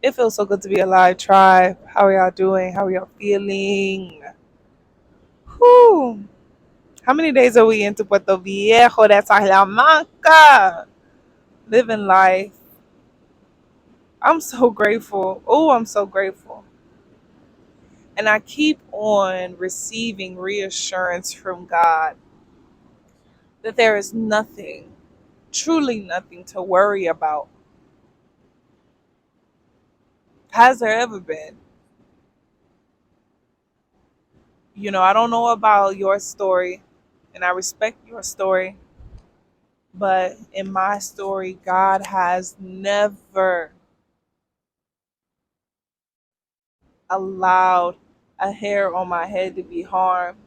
It feels so good to be alive, tribe. How are y'all doing? How are y'all feeling? Whew. How many days are we into Puerto Viejo? That's Salamanca. Living life. I'm so grateful. Oh, I'm so grateful. And I keep on receiving reassurance from God that there is nothing, truly nothing to worry about. Has there ever been? I don't know about your story, and I respect your story. But in my story, God has never allowed a hair on my head to be harmed,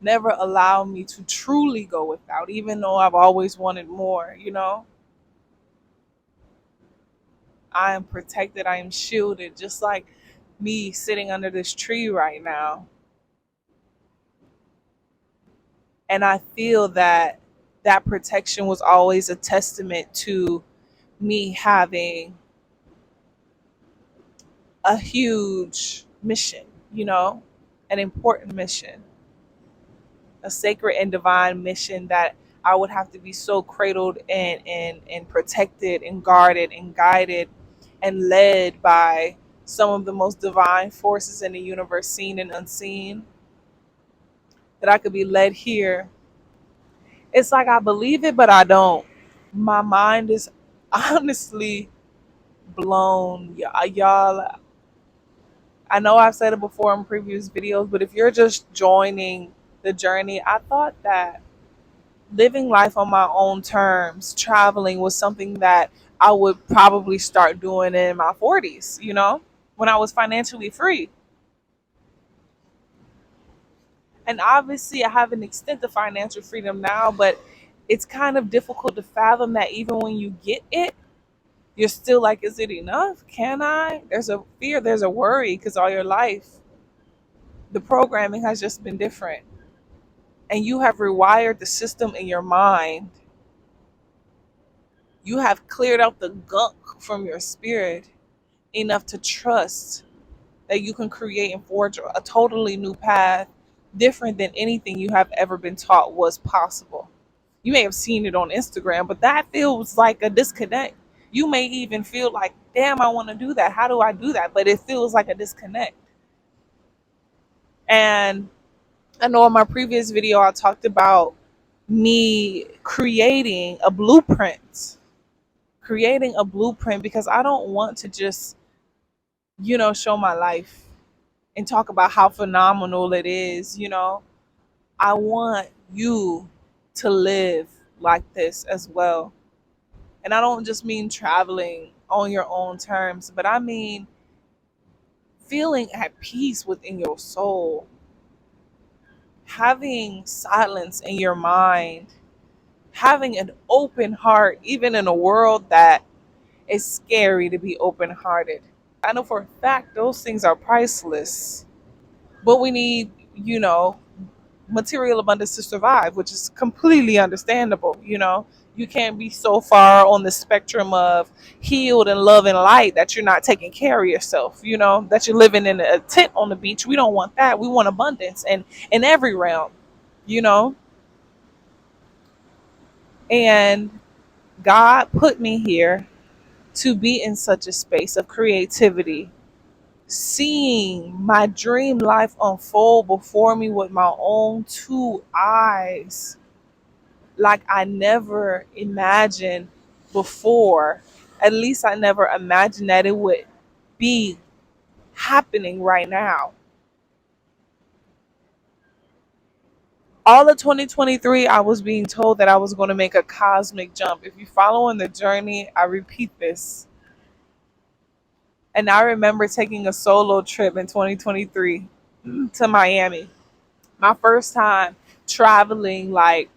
never allowed me to truly go without, even though I've always wanted more. I am protected, I am shielded, just like me sitting under this tree right now. And I feel that that protection was always a testament to me having a huge mission, an important mission, a sacred and divine mission that I would have to be so cradled and protected and guarded and guided and led by some of the most divine forces in the universe, seen and unseen, that I could be led here. It's like I believe it, but I don't. My mind is honestly blown. Y'all, I know I've said it before in previous videos, but if you're just joining the journey, I thought that living life on my own terms, traveling was something that I would probably start doing in my 40s, when I was financially free. And obviously, I have an extent of financial freedom now, but it's kind of difficult to fathom that even when you get it, you're still like, is it enough? Can I? There's a fear, there's a worry because all your life, the programming has just been different. And you have rewired the system in your mind. You have cleared out the gunk from your spirit enough to trust that you can create and forge a totally new path, different than anything you have ever been taught was possible. You may have seen it on Instagram, but that feels like a disconnect. You may even feel like, damn, I want to do that. How do I do that? But it feels like a disconnect. And I know in my previous video, I talked about me creating a blueprint because I don't want to just, show my life and talk about how phenomenal it is. I want you to live like this as well. And I don't just mean traveling on your own terms, but I mean feeling at peace within your soul, having silence in your mind, having an open heart, even in a world that is scary to be open hearted. I know for a fact those things are priceless, but we need, material abundance to survive, which is completely understandable. You can't be so far on the spectrum of healed and love and light that you're not taking care of yourself, that you're living in a tent on the beach. We don't want that. We want abundance and in every realm, you know? And God put me here to be in such a space of creativity, seeing my dream life unfold before me with my own two eyes like I never imagined before. At least I never imagined that it would be happening right now. All of 2023, I was being told that I was going to make a cosmic jump. If you follow in the journey, I repeat this. And I remember taking a solo trip in 2023 to Miami. My first time traveling, like,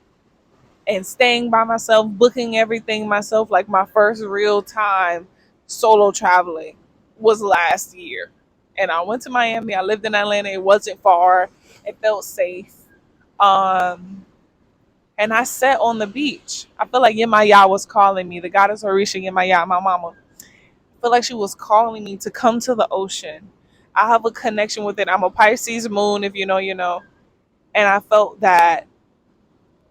and staying by myself, booking everything myself. Like my first real time solo traveling was last year. And I went to Miami. I lived in Atlanta. It wasn't far. It felt safe. Um, and I sat on the beach. I feel like Yemaya was calling me. The goddess Orisha Yemaya, my mama. Feel like she was calling me to come to the ocean. I have a connection with it. I'm a Pisces moon, if you know, you know. And I felt that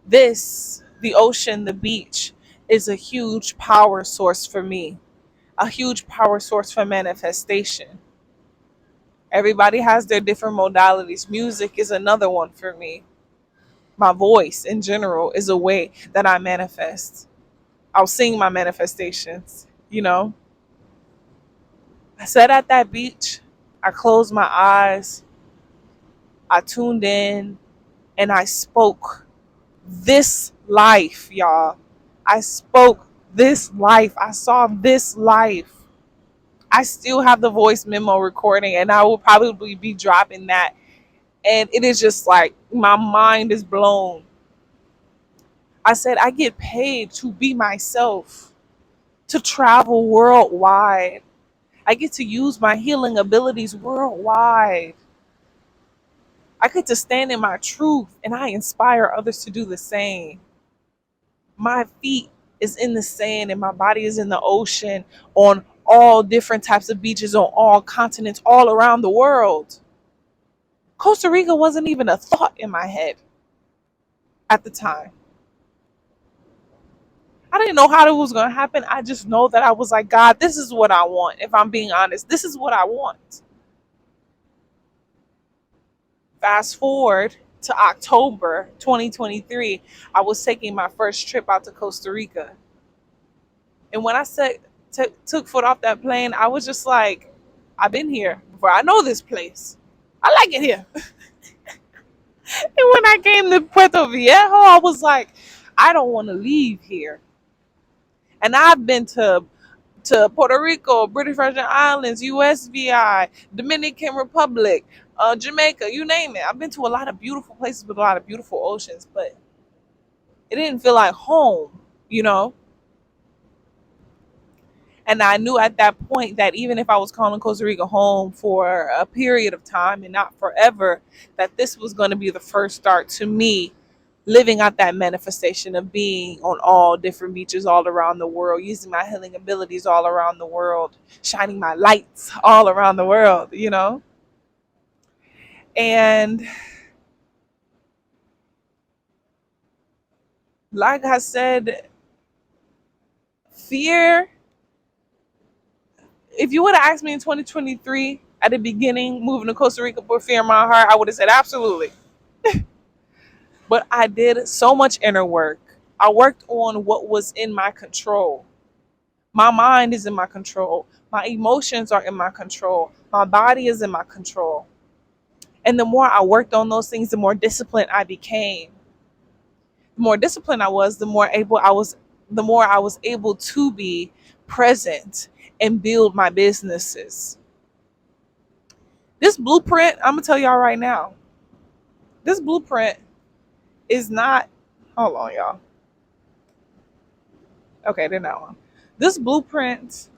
the ocean, the beach, is a huge power source for me, a huge power source for manifestation. Everybody has their different modalities. Music is another one for me. My voice in general is a way that I manifest. I'll sing my manifestations, you know. I sat at that beach, I closed my eyes, I tuned in, and I spoke this life, y'all. I spoke this life. I saw this life. I still have the voice memo recording, and I will probably be dropping that. And it is just like my mind is blown. I said, I get paid to be myself, to travel worldwide. I get to use my healing abilities worldwide. I get to stand in my truth and I inspire others to do the same. My feet is in the sand and my body is in the ocean on all different types of beaches on all continents all around the world. Costa Rica wasn't even a thought in my head at the time. I didn't know how it was going to happen. I just know that I was like, God, this is what I want. If I'm being honest, this is what I want. Fast forward to October 2023, I was taking my first trip out to Costa Rica. And when I said took foot off that plane, I was just like, I've been here before. I know this place. I like it here. And when I came to Puerto Viejo, I was like, I don't want to leave here. And I've been to Puerto Rico, British Virgin Islands, USVI, Dominican Republic, Jamaica, you name it. I've been to a lot of beautiful places with a lot of beautiful oceans, but it didn't feel like home, you know? And I knew at that point that even if I was calling Costa Rica home for a period of time and not forever, that this was going to be the first start to me living out that manifestation of being on all different beaches all around the world, using my healing abilities all around the world, shining my lights all around the world, you know? And like I said, fear, if you would have asked me in 2023 at the beginning, moving to Costa Rica, put fear in my heart, I would have said absolutely. But I did so much inner work. I worked on what was in my control. My mind is in my control. My emotions are in my control. My body is in my control. And the more I worked on those things, the more disciplined I became. The more disciplined I was, the more I was able to be present and build my businesses. This blueprint, I'm gonna tell y'all right now, this blueprint is not, hold on, y'all. Okay, they're not one. This blueprint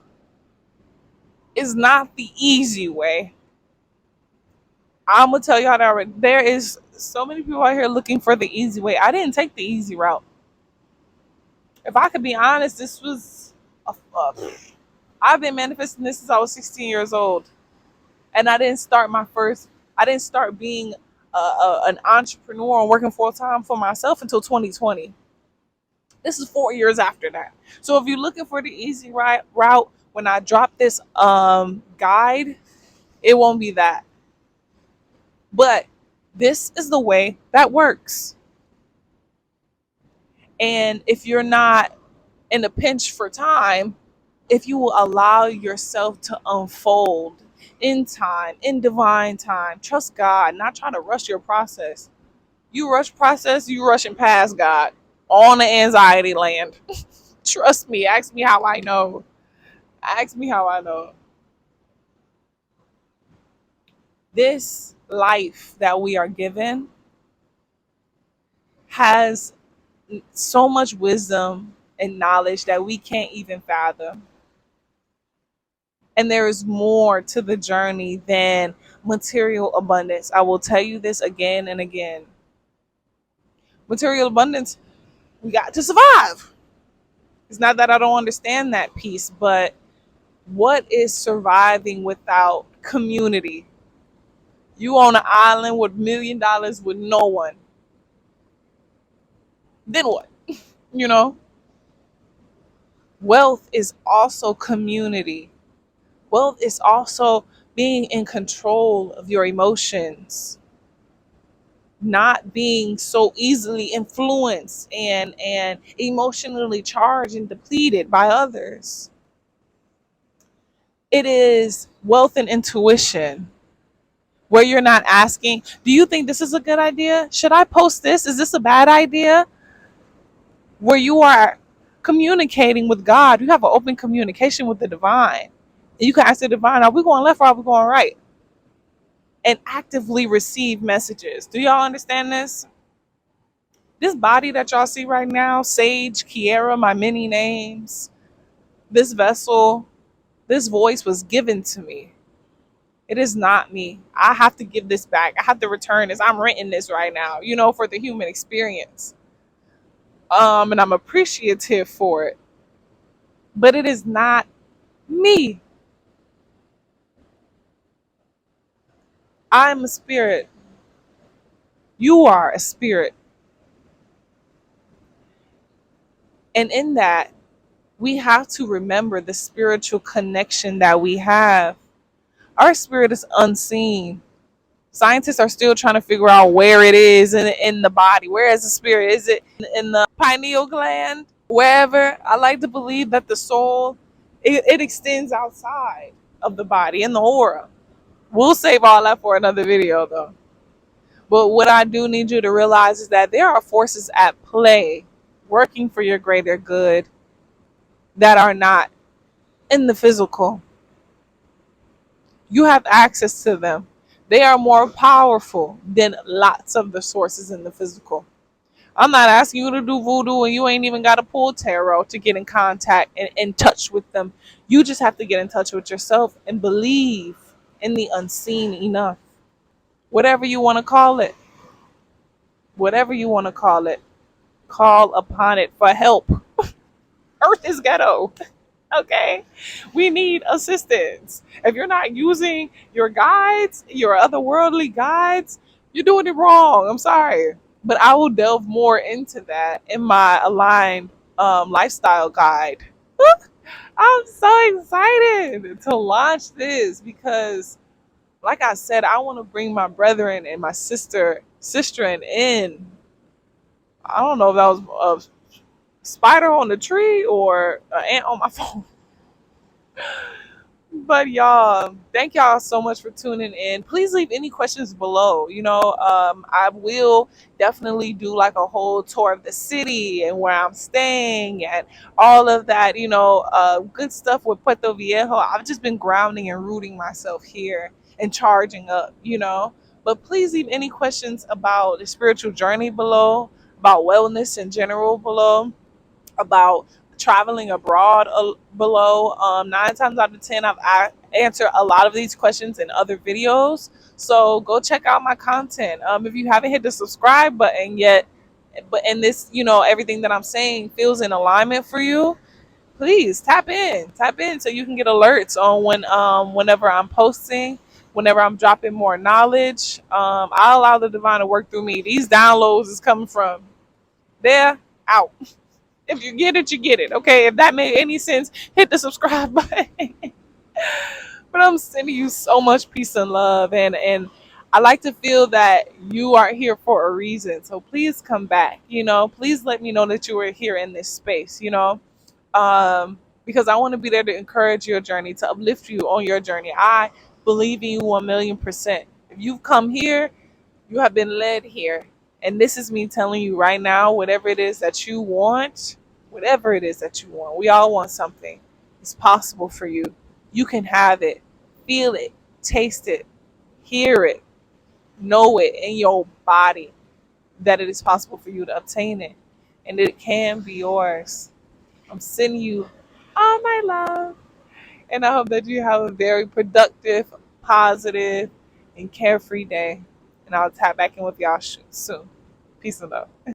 is not the easy way. I'm gonna tell y'all that there is so many people out here looking for the easy way. I didn't take the easy route. If I could be honest, this was I've been manifesting this since I was 16 years old, and I didn't start being an entrepreneur and working full time for myself until 2020. This is 4 years after that. So if you're looking for the easy route, when I drop this guide, it won't be that. But this is the way that works. And if you're not in a pinch for time, if you will allow yourself to unfold in time, in divine time, trust God, not try to rush your process. You rush process, you rushing past God on the anxiety land. Trust me. Ask me how I know. Ask me how I know. This life that we are given has so much wisdom and knowledge that we can't even fathom. And there is more to the journey than material abundance. I will tell you this again and again. Material abundance, we got to survive. It's not that I don't understand that piece, but What is surviving without community? You on an island with $1 million with no one. Then what? You know, wealth is also community. Wealth is also being in control of your emotions, not being so easily influenced and emotionally charged and depleted by others. It is wealth and intuition, where you're not asking, do you think this is a good idea? Should I post this? Is this a bad idea? Where you are communicating with God. You have an open communication with the divine. And you can ask the divine, are we going left or are we going right? And actively receive messages. Do y'all understand this? This body that y'all see right now, Sage, Kiera, my many names, this vessel, this voice was given to me. It is not me. I have to give this back. I have to return this. I'm renting this right now, for the human experience. And I'm appreciative for it. But it is not me. I'm a spirit. You are a spirit. And in that, we have to remember the spiritual connection that we have. Our spirit is unseen. Scientists are still trying to figure out where it is in the body. Where is the spirit? Is it in the pineal gland? Wherever. I like to believe that the soul, it extends outside of the body in the aura. We'll save all that for another video though. But what I do need you to realize is that there are forces at play working for your greater good that are not in the physical. You have access to them. They are more powerful than lots of the sources in the physical. I'm not asking you to do voodoo and you ain't even got to pull tarot to get in contact and in touch with them. You just have to get in touch with yourself and believe in the unseen enough. Whatever you want to call it. Whatever you want to call it. Call upon it for help. Earth is ghetto. Okay? We need assistance. If you're not using your guides, your otherworldly guides, you're doing it wrong. I'm sorry. But I will delve more into that in my aligned lifestyle guide. I'm so excited to launch this because, like I said, I want to bring my brethren and my sister in. I don't know if that was a spider on the tree or an ant on my phone. But y'all, thank y'all so much for tuning in. Please leave any questions below. I will definitely do like a whole tour of the city and where I'm staying and all of that, good stuff with Puerto Viejo. I've just been grounding and rooting myself here and charging up. But please leave any questions about the spiritual journey below, about wellness in general below, about traveling abroad below. 9 times out of 10, I've answered a lot of these questions in other videos. So go check out my content. If you haven't hit the subscribe button yet, but in this, everything that I'm saying feels in alignment for you, please tap in so you can get alerts on whenever I'm posting, whenever I'm dropping more knowledge. I allow the divine to work through me. These downloads is coming from there out. If you get it, you get it. Okay. If that made any sense, hit the subscribe button. But I'm sending you so much peace and love. And I like to feel that you are here for a reason. So please come back. Please let me know that you are here in this space, because I want to be there to encourage your journey, to uplift you on your journey. I believe in you 1,000,000%. If you've come here, you have been led here. And this is me telling you right now, whatever it is that you want, we all want something. It's possible for you. You can have it, feel it, taste it, hear it, know it in your body that it is possible for you to obtain it and it can be yours. I'm sending you all my love. And I hope that you have a very productive, positive, and carefree day. And I'll tap back in with y'all soon. Peace and love.